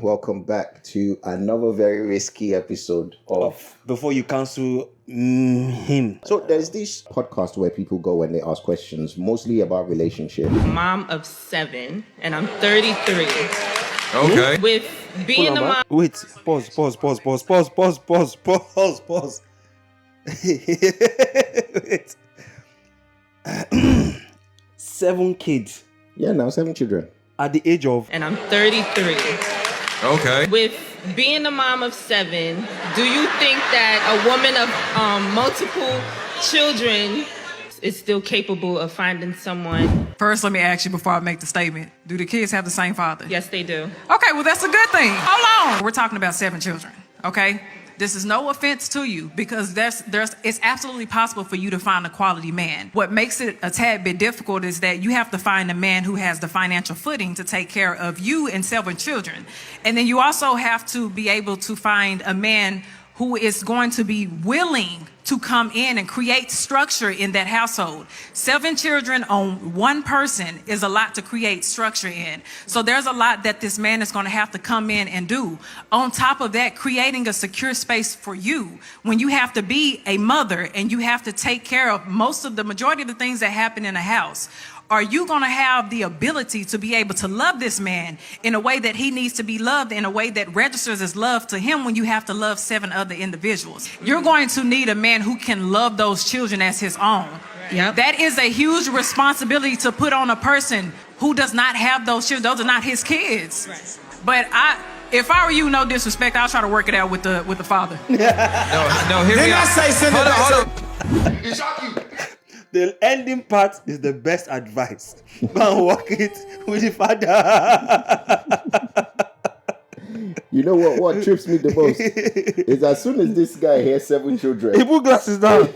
Welcome back to another very risky episode of Before you cancel him. So there's this podcast where people go and they ask questions, mostly about relationships. Mom of 7, and I'm 33. Okay. With being the mom. Wait, pause. Wait. 7 kids. Yeah, now 7 children. At the age of... And I'm 33. Okay. With being the mom of 7, do you think that a woman of multiple children is still capable of finding someone? First, let me ask you before I make the statement. Do the kids have the same father? Yes, they do. Okay, well, that's a good thing. Hold on. We're talking about 7 children, okay? This is no offense to you because it's absolutely possible for you to find a quality man. What makes it a tad bit difficult is that you have to find a man who has the financial footing to take care of you and 7 children. And then you also have to be able to find a man who is going to be willing to come in and create structure in that household. 7 children on 1 person is a lot to create structure in. So there's a lot that this man is going to have to come in and do. On top of that, creating a secure space for you when you have to be a mother and you have to take care of the majority of the things that happen in a house. Are you going to have the ability to be able to love this man in a way that he needs to be loved, in a way that registers as love to him when you have to love 7 other individuals? You're going to need a man who can love those children as his own. Yep. That is a huge responsibility to put on a person who does not have those children. Those are not his kids. Right. But if I were you, no disrespect, I'll try to work it out with the father. No, hear me out. Hold on. It shock you. The ending part is the best advice. Go and work it with the father. You know what trips me the most is as soon as this guy hears 7 children. He put glasses down.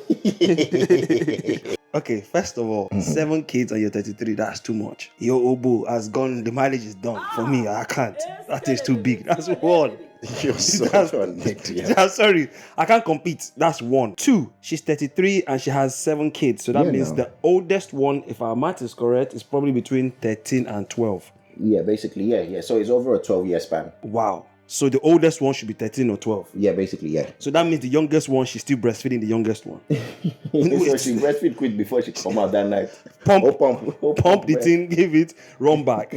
Okay, first of all, 7 kids and you're 33, that's too much. Your oboe has gone, the mileage is done. For me, I can't. That is too big. That's 1. You're such an idiot. I'm sorry, I can't compete. That's 1. 2, she's 33 and she has 7 kids. So that means the oldest one, if our math is correct, is probably between 13 and 12. Yeah, basically, yeah. So it's over a 12-year span. Wow. So the oldest one should be 13 or 12. Yeah, basically, yeah. So that means the youngest one, she's still breastfeeding the youngest one. So she breastfeed quick before she come out that night. Pump the man. thing, give it, run back.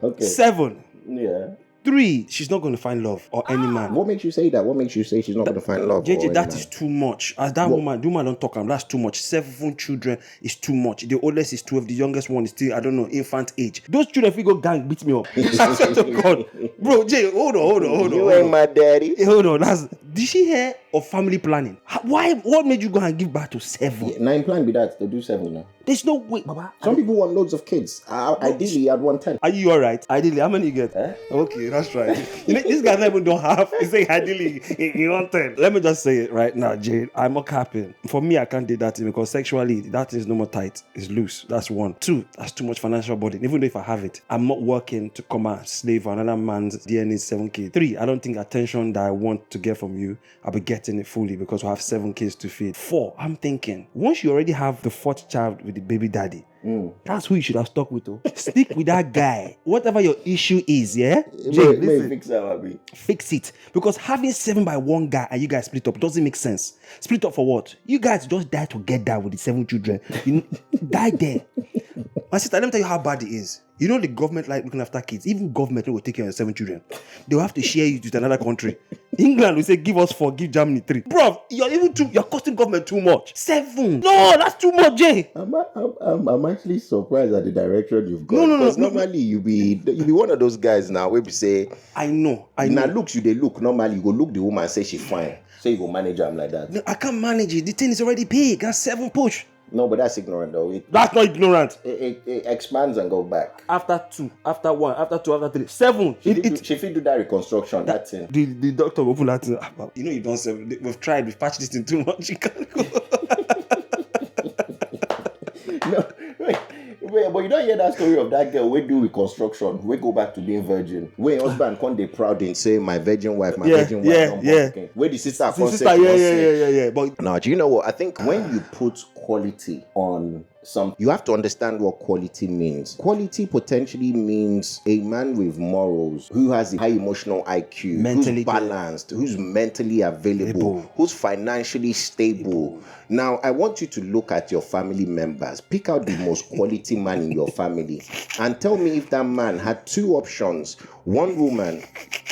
Okay. 7. Yeah. 3, she's not going to find love or any man. What makes you say that? What makes you say she's not going to find love? JJ, that is too much. As that woman don't talk, that's too much. 7 children is too much. The oldest is 12, the youngest one is still, I don't know, infant age. Those children, if you go gang, beat me up. I swear to God. Bro, Jay, hold on. You ain't my daddy. Hey, hold on. Did she hear of family planning? Why? What made you go and give birth to 7? Yeah, 9 plan be that. They do 7 now. There's no way, Baba. Some people want loads of kids. Ideally, I'd want 10. Are you alright? Ideally, how many you get? Okay, that's right. You know, this guy never don't have. He's saying ideally, he want 10. Let me just say it right now, Jade. I'm not capping. For me, I can't do that thing because sexually, that is no more tight. It's loose. That's 1. 2, that's too much financial burden. Even though if I have it, I'm not working to come and slave for another man's DNA 7 kids. 3, I don't think attention that I want to get from you, I'll be getting it fully because I have 7 kids to feed. 4, I'm thinking, once you already have the 4th child with the baby daddy, that's who you should have stuck with. Stick with that guy. Whatever your issue is, yeah? Jay, listen, fix it. Because having 7 by 1 guy and you guys split up doesn't make sense. Split up for what? You guys just die together with the 7 children. You die there. My sister, let me tell you how bad it is. You know the government like looking after kids. Even government will take care of 7 children. They'll have to share you with another country. England will say, give us 4, give Germany 3. Bro, you're costing government too much. 7. No, that's too much, Jay. I'm actually surprised at the direction you've gone. No. Normally you be one of those guys now where we say, I know. Now looks you they look. Normally you go look the woman and say she fine. So you go manage her like that. No, I can't manage it. The thing is already big. That's 7 push. No, but that's ignorant though. That's not ignorant. It expands and goes back. After 2, after 1, after 2, after 3, 7. She fit do that reconstruction, that thing. The doctor will open that thing. You know you don't 7. We've tried, we've patched this thing too much. You can't go. No, wait, but you don't hear that story of that girl. We do reconstruction. We go back to being virgin. Where husband come they proud and say my virgin wife, virgin wife. Yeah. Where the sister come yeah. But now, do you know what? I think when you put quality on you have to understand what quality means. Quality potentially means a man with morals, who has a high emotional IQ, who's balanced, who's mentally available, who's financially stable. Now, I want you to look at your family members. Pick out the most quality man in your family and tell me if that man had two options. One woman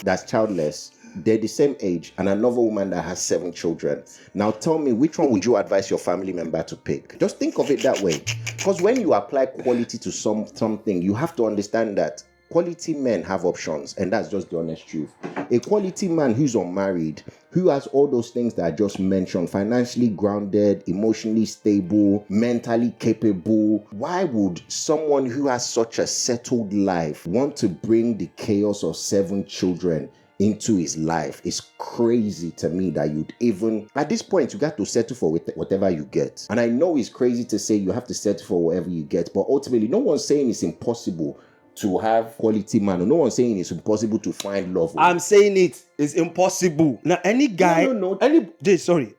that's childless, they're the same age, and another woman that has 7 children. Now tell me, which one would you advise your family member to pick? Just think of it that way. Because when you apply quality to something, you have to understand that quality men have options, and that's just the honest truth. A quality man who's unmarried, who has all those things that I just mentioned, financially grounded, emotionally stable, mentally capable, why would someone who has such a settled life want to bring the chaos of 7 children into his life? It's crazy to me that you'd even, at this point, you got to settle for whatever you get. And I know it's crazy to say you have to settle for whatever you get, but ultimately, no one's saying it's impossible to have quality man. No one's saying it's impossible to find love. I'm saying it's impossible. Now, any guy,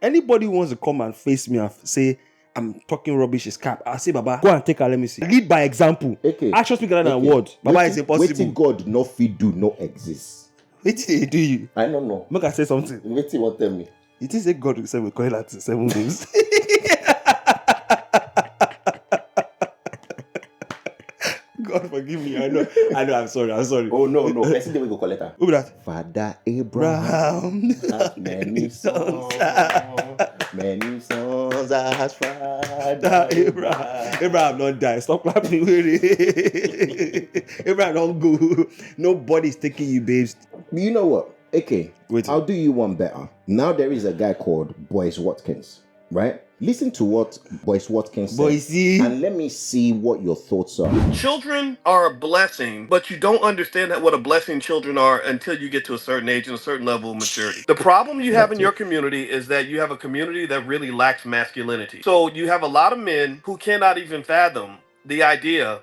anybody who wants to come and face me and say I'm talking rubbish is cap, I'll say, Baba, go and take her, let me see. Lead by example. Okay. Action speak rather than words. Baba, it's impossible. Waiting God no fit do no exist. Wait till they do you. I don't know. Make I say something. Wait till what tell me. It is a God who said we call it 7 days. God forgive me. I know. I'm sorry. Oh no. Let's see the way we call it. Who be that? Father Abraham has many sons. Many sons as Father Abraham. Abraham don't die. Stop clapping with it. Abraham don't go. Nobody's taking you, babes. You know what? Okay. Wait. I'll do you one better. Now there is a guy called Boyce Watkins, right? Listen to what Boyce Watkins said, and let me see what your thoughts are. Children are a blessing, but you don't understand what a blessing children are until you get to a certain age and a certain level of maturity. The problem you have in your community is that you have a community that really lacks masculinity. So you have a lot of men who cannot even fathom the idea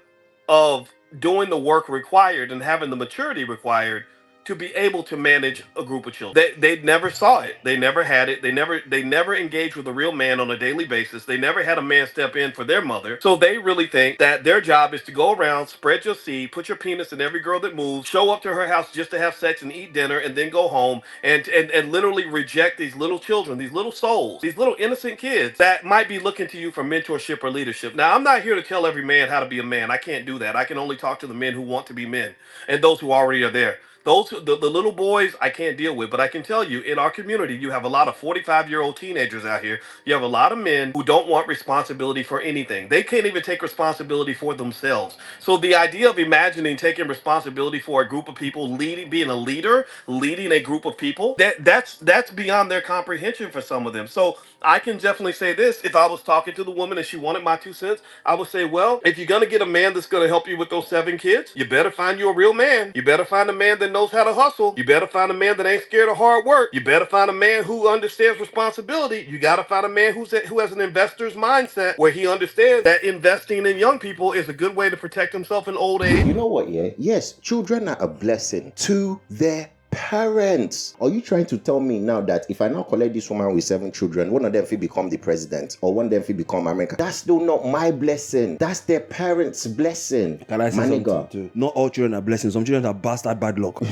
of doing the work required and having the maturity required to be able to manage a group of children. They never saw it. They never had it. They never engaged with a real man on a daily basis. They never had a man step in for their mother. So they really think that their job is to go around, spread your seed, put your penis in every girl that moves, show up to her house just to have sex and eat dinner, and then go home and literally reject these little children, these little souls, these little innocent kids that might be looking to you for mentorship or leadership. Now, I'm not here to tell every man how to be a man. I can't do that. I can only talk to the men who want to be men and those who already are there. The little boys I can't deal with, but I can tell you in our community, you have a lot of 45-year-old teenagers out here. You have a lot of men who don't want responsibility for anything. They can't even take responsibility for themselves. So the idea of imagining taking responsibility for a group of people, being a leader, leading a group of people, that's beyond their comprehension for some of them. So I can definitely say this. If I was talking to the woman and she wanted my 2 cents, I would say, well, if you're going to get a man that's going to help you with those 7 kids, you better find you a real man. You better find a man that knows how to hustle. You better find a man that ain't scared of hard work. You better find a man who understands responsibility. You got to find a man who has an investor's mindset where he understands that investing in young people is a good way to protect himself in old age. You know what, yeah? Yes, children are a blessing to their parents. Are you trying to tell me now that if I now collect this woman with 7 children, one of them will become the president or one of them will become America? That's still not my blessing. That's their parents' blessing. Can I say something too? Not all children are blessings. Some children are bastard bad luck.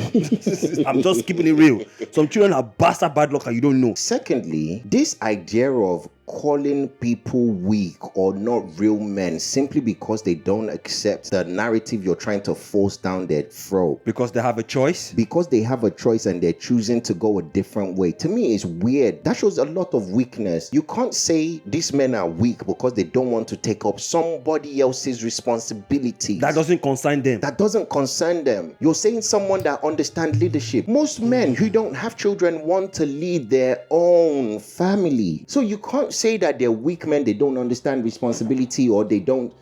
I'm just keeping it real. Some children are bastard bad luck and you don't know. Secondly, this idea of calling people weak or not real men simply because they don't accept the narrative you're trying to force down their throat. Because they have a choice? Because they have a choice and they're choosing to go a different way. To me, it's weird. That shows a lot of weakness. You can't say these men are weak because they don't want to take up somebody else's responsibility. That doesn't concern them. That doesn't concern them. You're saying someone that understands leadership. Most men who don't have children want to lead their own family. So you can't say that they're weak men, they don't understand responsibility, or they don't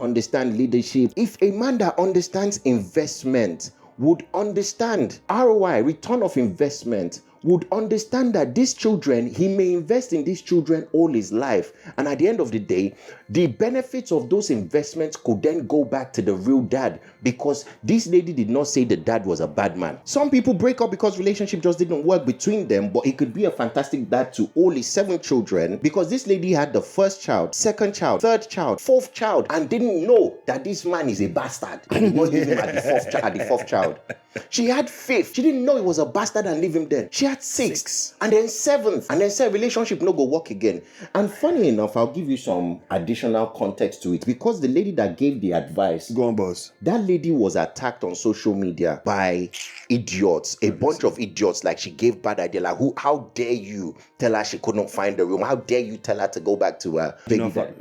understand leadership. If a man that understands investment would understand ROI, return of investment, would understand that these children, he may invest in these children all his life. And at the end of the day, the benefits of those investments could then go back to the real dad, because this lady did not say the dad was a bad man. Some people break up because relationship just didn't work between them, but he could be a fantastic dad to all his 7 children, because this lady had the first child, second child, third child, fourth child, and didn't know that this man is a bastard and did not leave him at the fourth child. She had 5th. She didn't know he was a bastard and leave him there. She had 6th and then 7th, and then said relationship no go work again. And funny enough, I'll give you some additional context to it, because the lady that gave the advice, go on, boss. That lady was attacked on social media by idiots, a bunch of idiots. Like, she gave bad idea, like, how dare you tell her she couldn't find the room? How dare you tell her to go back to her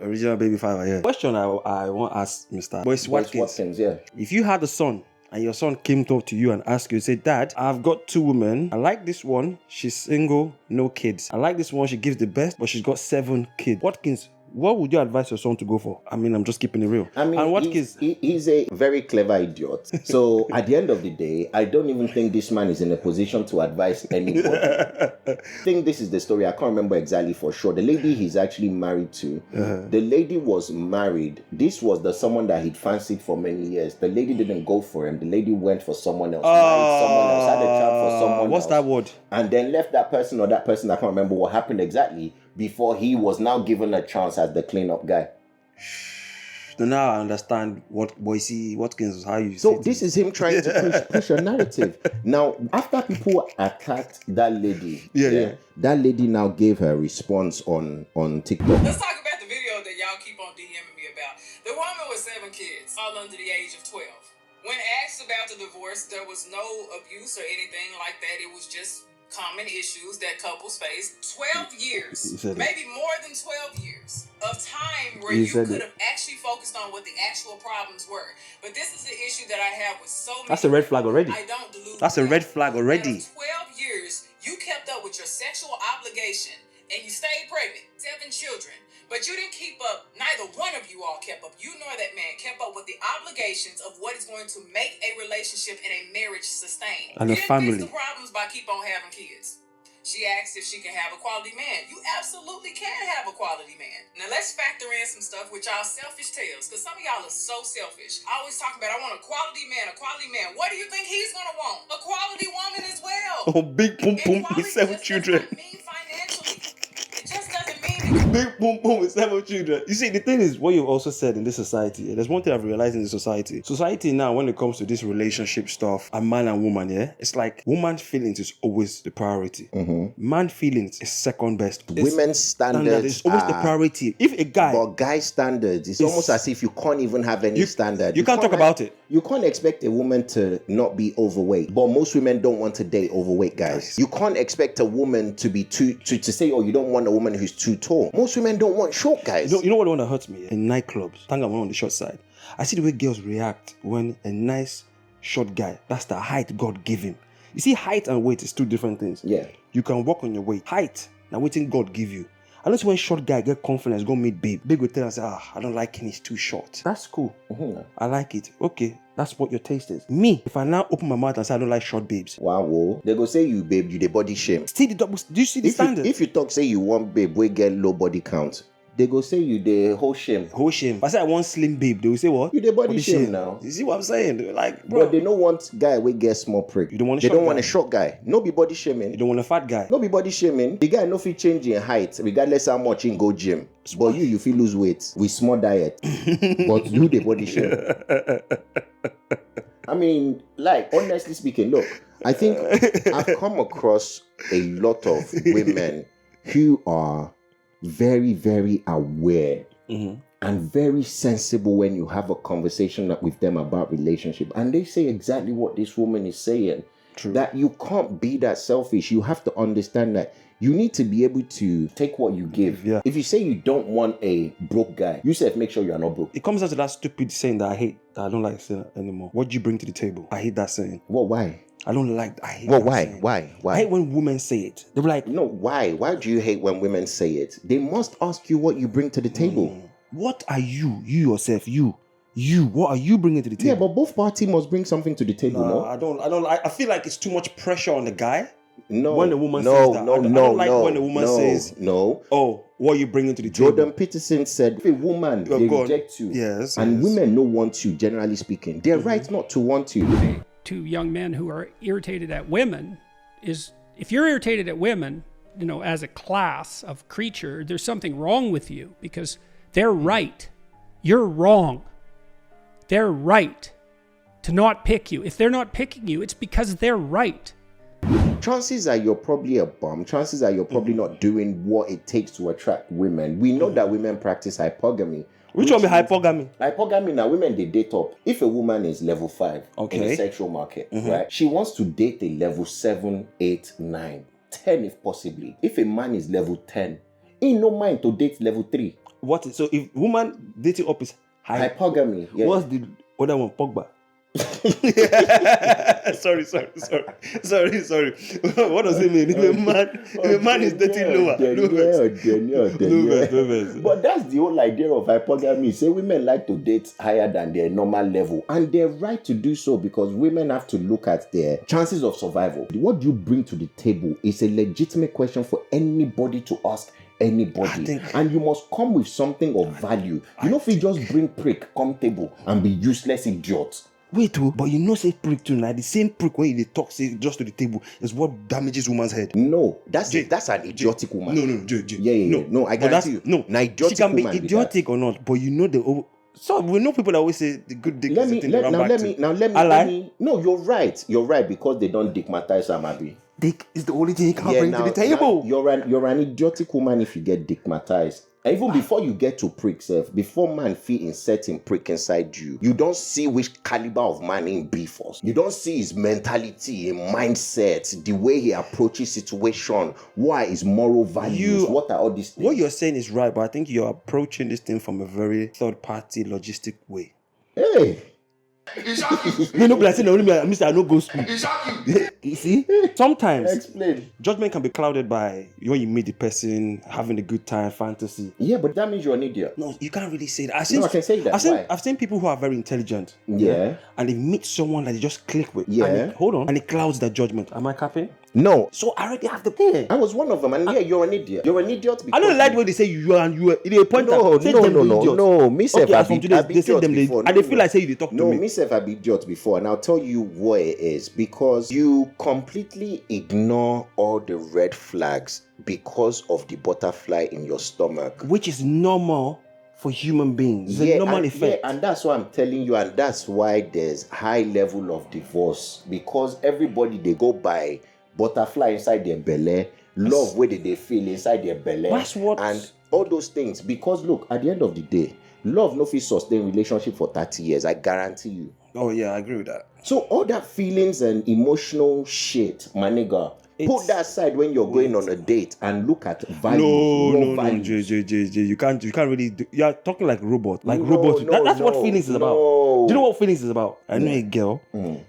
original baby father? Yeah. Question I want to ask Mr. Boyce Watkins. Yeah. If you had a son and your son came to you and asked you, say, Dad, I've got 2 women. I like this one. She's single, no kids. I like this one. She gives the best, but she's got 7 kids. Watkins, what would you advise your son to go for? I mean, I'm just keeping it real. I mean, and he's a very clever idiot. So at the end of the day, I don't even think this man is in a position to advise anybody. I think this is the story. I can't remember exactly for sure. The lady he's actually married to, the lady was married. This was someone that he'd fancied for many years. The lady didn't go for him. The lady went for someone else, married someone else, had a child for someone else. What's that word? And then left that person, I can't remember what happened exactly, before he was now given a chance as the cleanup guy. So now I understand what Boyce Watkins, how you So this is him trying to push a narrative. Now, after people attacked that lady, that lady now gave her response on TikTok. Let's talk about the video that y'all keep on DMing me about. The woman with 7 kids, all under the age of 12. When asked about the divorce, there was no abuse or anything like that. It was just common issues that couples face. 12 years, maybe more than 12 years of time where you could have actually focused on what the actual problems were. But this is the issue that I have with so many. That's a red flag already. I don't delude. That's a red flag already. 12 years, you kept up with your sexual obligation and you stayed pregnant. 7 children. But you didn't keep up, neither one of you all kept up, you nor that man kept up with the obligations of what is going to make a relationship and a marriage sustain. And a family. You didn't fix the problems by keep on having kids. She asked if she can have a quality man. You absolutely can have a quality man. Now let's factor in some stuff with y'all selfish tales, because some of y'all are so selfish. I always talk about, I want a quality man, a quality man. What do you think he's gonna want? A quality woman as well. Oh, big boom boom with 7 children. Doesn't mean financially. It just doesn't mean big boom boom with 7 children. You see, the thing is, what you've also said in this society, there's one thing I've realized in this society. Society now, when it comes to this relationship stuff, a man and woman, it's like woman's feelings is always the priority. Man feelings is second best. Women's standards is always the priority. If a guy, but guy standards, it's almost as if you can't even have any standard. You can't talk about it. You can't expect a woman to not be overweight, but most women don't want to date overweight guys. You can't expect a woman to be to say, oh, you don't want a woman who's too tall. Most women don't want short guys. You know what the one that hurts me? In nightclubs, thank I'm on the short side. I see the way girls react when a nice short guy, that's the height God gave him. You see, height and weight is 2 different things. Yeah. You can work on your weight. Height, now waiting God give you. I know when short guy get confidence, go meet babe. Babe will tell and say, I don't like him, he's too short. That's cool. I like it. Okay, that's what your taste is. Me, if I now open my mouth and say I don't like short babes. Wow, they go say you babe, you the body shame. See the double, do you see the standard? If you talk, say you want babe, we get low body count. They go say you the whole shame. Whole shame. If I say I want slim babe, they will say what? You the body shame now. You see what I'm saying? They're like, bro. But they don't want guy we get small prick. You don't want a short guy. No be body shaming. You don't want a fat guy. No be body shaming. The guy no fit change in height regardless how much he go gym. But you feel lose weight with small diet. But you the body shame. I mean, like, honestly speaking, look, I think I've come across a lot of women who are very, very aware and very sensible when you have a conversation with them about relationship. And they say exactly what this woman is saying. True. That you can't be that selfish. You have to understand that you need to be able to take what you give. Yeah. If you say you don't want a broke guy, you say make sure you are not broke. It comes down to that stupid saying that I hate, that I don't like saying anymore. What do you bring to the table? I hate that saying. What? Why? I don't like. I hate. Well, that why? saying. Why? I hate when women say it. They're like, no. Why? Why do you hate when women say it? They must ask you what you bring to the table. What are you? You yourself. You. What are you bringing to the table? Yeah, but both parties must bring something to the table. No, I don't. I feel like it's too much pressure on the guy. No. When a woman says that, I don't like when a woman says, no. "Oh, what are you bringing to the Jordan table?" Peterson said, if a woman they reject you, and women don't want you, generally speaking, they're right not to want you. To young men who are irritated at women is, if you're irritated at women, you know, as a class of creature, there's something wrong with you because they're right. You're wrong. They're right to not pick you. If they're not picking you, it's because they're right. Chances are you're probably a bum. Chances are you're probably not doing what it takes to attract women. We know that women practice hypogamy. Which one be hypogamy? Hypogamy now, women, they date up. If a woman is level 5 in the sexual market, right, she wants to date a level 7, 8, 9, 10 if possibly. If a man is level 10, he no mind to date level 3. What? So if woman dating up is hypogamy, yeah. What's the other one? Pogba. sorry. What does it mean? If a man is dating lower. But that's the whole idea of hypogamy. Say women like to date higher than their normal level, and they're right to do so because women have to look at their chances of survival. What you bring to the table is a legitimate question for anybody to ask anybody, and you must come with something of value. You know, if you just bring prick, come table, and be useless idiots. Wait, but you know, say prick too now. The same prick when they talk, say just to the table is what damages woman's head. No, that's an idiotic woman. No, No, I guarantee you. No, she can be idiotic or not, but you know the. So we know people that always say the good dick is the thing to run back to. No, you're right. You're right because they don't digmatize Amabi. Dick is the only thing you can bring to the table. You're an idiotic woman if you get digmatized. And even before you get to prick self, before man feel inserting prick inside you, you don't see which caliber of man in be first. You don't see his mentality, his mindset, the way he approaches situation, what his moral values, what are all these things. What you're saying is right, but I think you're approaching this thing from a very third-party logistic way. Hey. No, but I say no, I no go school. You see, sometimes explain. Judgment can be clouded by when you meet the person, having a good time, fantasy. Yeah, but that means you're an idiot. No, you can't really say that. I can say that. I've seen people who are very intelligent. Yeah. And they meet someone that they just click with. Yeah. And it clouds their judgment. Am I capping? No. So I already have the thing. I was one of them, and you're an idiot. You're an idiot because I don't like when they say you are. They point no. Me self I be idiot before. And they feel like say you talk to me. No, me self I be idiot before, and I'll tell you what it is because you completely ignore all the red flags because of the butterfly in your stomach, which is normal for human beings. It's a normal effect. Yeah, and that's why I'm telling you, and that's why there's high level of divorce because everybody they go by butterfly inside their belly, love where they feel inside their belly, and all those things. Because look, at the end of the day, love no fit sustain relationship for 30 years. I guarantee you. Oh yeah, I agree with that. So all that feelings and emotional shit, my nigga, put that aside when you're going on a date and look at values. No, J. You can't really do, you are talking like robot. Like robot. That's what feelings is about. Do you know what feelings is about? I know a girl,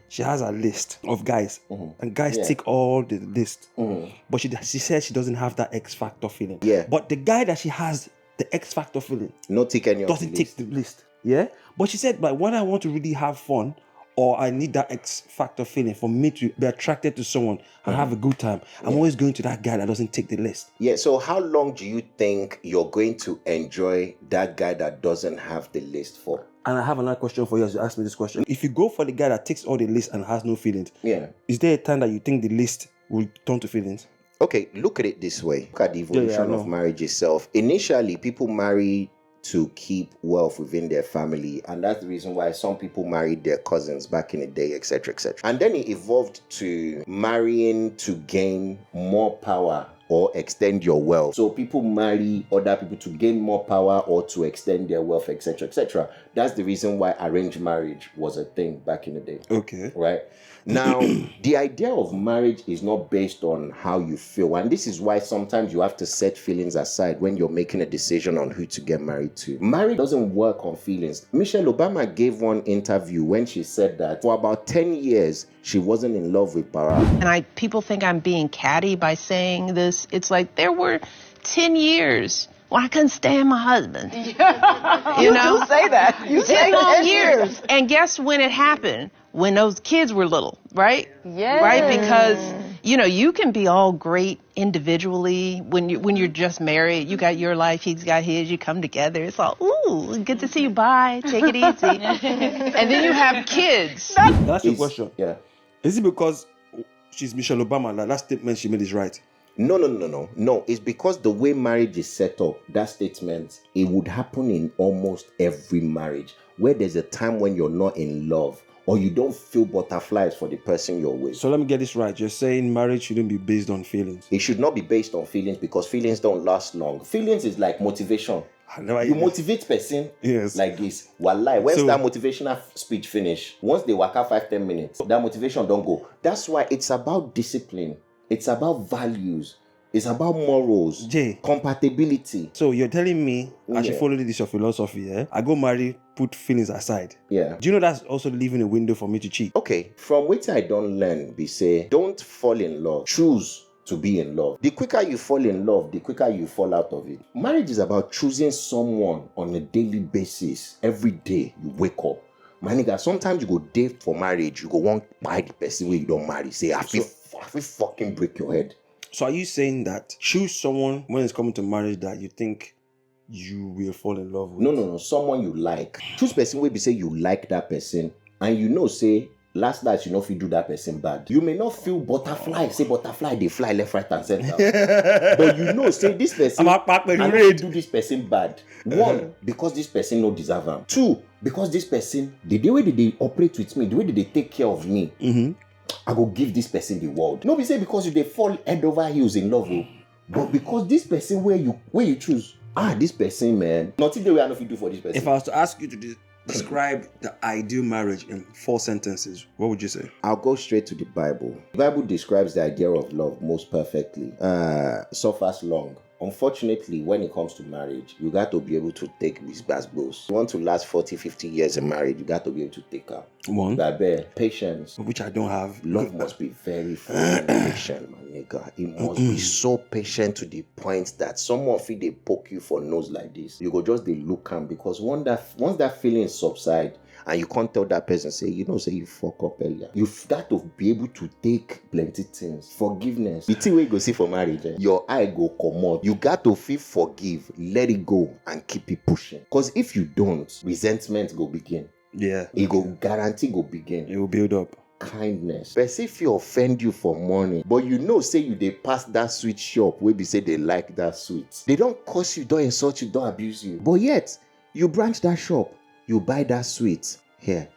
she has a list of guys, and guys tick all the list. But she says she doesn't have that X factor feeling. Yeah. But the guy that she has the X factor feeling doesn't tick the list. Yeah. But she said, but when I want to really have fun, or I need that X factor feeling for me to be attracted to someone and have a good time, I'm always going to that guy that doesn't take the list. Yeah, so how long do you think you're going to enjoy that guy that doesn't have the list for? And I have another question for you as you ask me this question. If you go for the guy that takes all the list and has no feelings, is there a time that you think the list will turn to feelings? Okay, look at it this way. Look at the evolution of marriage itself. Initially, people marry to keep wealth within their family, and that's the reason why some people married their cousins back in the day, etc., etc. And then it evolved to marrying to gain more power or extend your wealth. So people marry other people to gain more power or to extend their wealth, etc., etc. That's the reason why arranged marriage was a thing back in the day. Okay. Right? Now, the idea of marriage is not based on how you feel. And this is why sometimes you have to set feelings aside when you're making a decision on who to get married to. Marriage doesn't work on feelings. Michelle Obama gave one interview when she said that for about 10 years, she wasn't in love with Barack. And people think I'm being catty by saying this. It's like there were 10 years. Well, I couldn't stand my husband. You know? do say that. You say 10 years. And guess when it happened? When those kids were little, right? Yeah. Right? Because You know, you can be all great individually when you're just married. You got your life, he's got his. You come together. It's all, ooh, good to see you. Bye. Take it easy. And then you have kids. That's your question. Yeah. Is it because she's Michelle Obama that statement she made is right? No. It's because the way marriage is set up, that statement, it would happen in almost every marriage where there's a time when you're not in love or you don't feel butterflies for the person you're with. So let me get this right. You're saying marriage shouldn't be based on feelings. It should not be based on feelings because feelings don't last long. Feelings is like motivation. You motivate person like this. Wallahi, when that motivational speech finish, once they work out 5-10 minutes, that motivation don't go. That's why it's about discipline. It's about values. It's about morals. Compatibility. So you're telling me I should follow this your philosophy, yeah? I go marry, put feelings aside. Yeah. Do you know that's also leaving a window for me to cheat? Okay. From which I don't learn, be say, don't fall in love. Choose to be in love. The quicker you fall in love, the quicker you fall out of it. Marriage is about choosing someone on a daily basis. Every day you wake up. My nigga, sometimes you go date for marriage, you go want to buy the person where you don't marry. Say, I feel fucking break your head. So are you saying that choose someone when it's coming to marriage that you think you will fall in love with? No. Someone you like. Choose person where be say you like that person and you know say last night you know if you do that person bad. You may not feel butterfly. Say butterfly they fly left, right and center. But you know say this person I don't do this person bad. One, because this person no deserve them. Two, because this person the way they operate with me, the way they take care of me. I go give this person the world. No be say because you they fall head over heels in love, but because this person where you choose, this person, man, nothing the way I know if you do for this person. If I was to ask you to describe the ideal marriage in 4 sentences, what would you say? I'll go straight to the Bible. The Bible describes the idea of love most perfectly. Suffers long. Unfortunately, when it comes to marriage, you got to be able to take these basbos. You want to last 40, 50 years in marriage, you got to be able to take her. One. Patience. Which I don't have. Love must be very patient, my nigga. It must be so patient to the point that someone feel they poke you for nose like this. You go just they look am because once that feeling subside, and you can't tell that person, say you fuck up earlier. You've got to be able to take plenty things. Forgiveness. The thing where you go see for marriage, your eye go come out. You got to feel forgive, let it go, and keep it pushing. Because if you don't, resentment go begin. Yeah. It go guarantee go begin. It will build up. Kindness. But if you offend you for money, but you know, say you they pass that sweet shop where they say they like that sweet. They don't curse you, don't insult you, don't abuse you. But yet, you branch that shop. You buy that sweet. Here,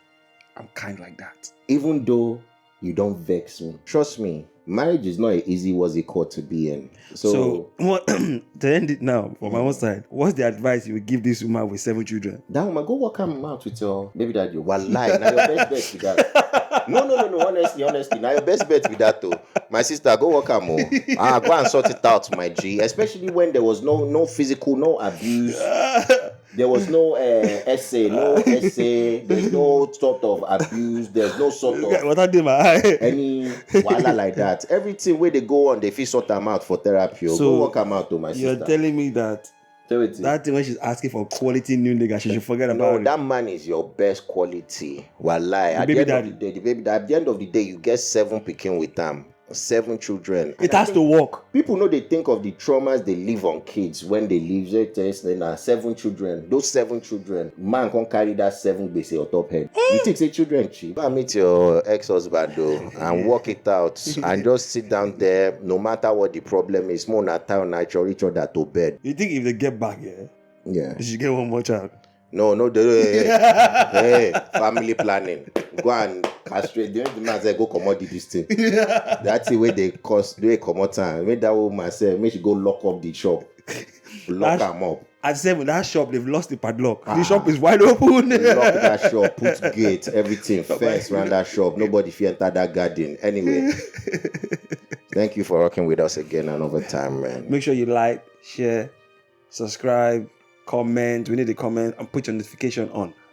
I'm kind like that. Even though you don't vex me. Trust me, marriage is not an easy to be in. So what, to end it now, from my own side, what's the advice you would give this woman with 7 children? That woman, go walk him out with your baby daddy. Wallahi, now your best bet with that. No. Honestly, now your best bet with that too. My sister, go walk him out. Go and sort it out, my G. Especially when there was no physical, no abuse. There was no essay, there's no sort of abuse, there's no sort of what I did my eye. Any wala like that. Everything where they go on, they feel sort them out for therapy. So go work them out to my sister. You're telling me that that thing when she's asking for quality new nigga, she should forget about it. No, that man is your best quality. Wallahi. At the end of the day, you get 7 picking with them. 7 children. It has to work. People know they think of the traumas they leave on kids when they leave. Then 7 children. Those 7 children, man can't carry that 7 base on top head. You think say children cheap? Go and meet your ex-husband though and work it out and just sit down there. No matter what the problem is, more not time nature each other to bed. You think if they get back, they should get one more child? No, hey, family planning. Go and castrate. The man say go commodity this thing. That's the way they cost. They come out time. Make that woman say, make she go lock up the shop. Lock them up. At 7, that shop they've lost the padlock. The shop is wide open. Lock that shop, put gate, everything, fence around that shop. Nobody fi enter that garden. Anyway, thank you for working with us again another time, man. Make sure you like, share, subscribe, comment. We need a comment and put your notification on.